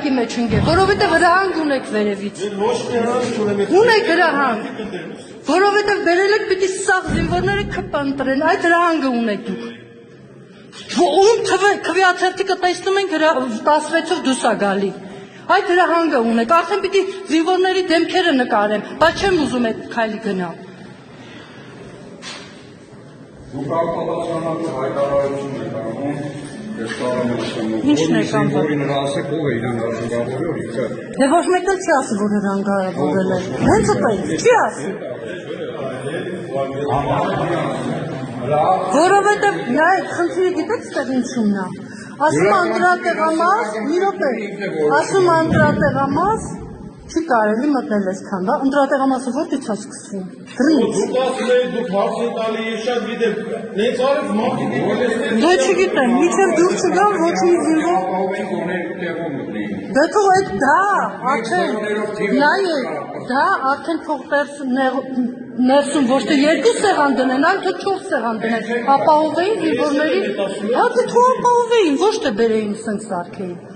կրակի մեջ ընկել, որովհետև հրահանգ ունեք վերևից։ Ունեք հրահանգ, որովհետև բերել եք պիտի սաղ զինվորները կպանտրեն, այդ հրահանգը ունեք դուք։ Ում քվեաթերթիկը տեսնում ենք 16-ով դուրս է գալի։ Այդ հրահանգը ունեք, արդեն պիտի զինվորների դեմքերը նկարեմ, բայց չեմ ուզում այդ քայլի գնալ։ Դուք արտադրությունների հայտարարություն եք անում, Ինչն եք անում։ Զինվորին հրահասեք ով է իրան հրաժարավորել, իքա։ Դե ոչ մեկ էլ չի ասի, որ հրաժարավորել է։ Հենց այդպես, չի ասի։ Որովհետև նայեք, խնդիրը գիտեք ստեղ ինչումն է։ Ասում անդրատեղամաս, մի րոպե, ասում անդրատեղամաս, չի կարելի մտնել այսքան, դա անդրատեղամասը որտեղից է սկսվում։ Գրինից։ Դուք ասում եք, դուք հարց եք տալի, ես շատ գիտեմ։ Նենց արեք մարդիկ եկել։ Դե չգիտեմ, մինչև դուր չգամ ոչ մի զինվոր։ Դե թող այդ դա, արդեն, նայեք, դա արդեն թող ներսում ոչ թե 2 սեղան դնեն, այլ թե 4 սեղան դնեն, ապահովեին զինվորների, հա դե թող ապահովեին, ոչ թե բերեին սենց սարքեին։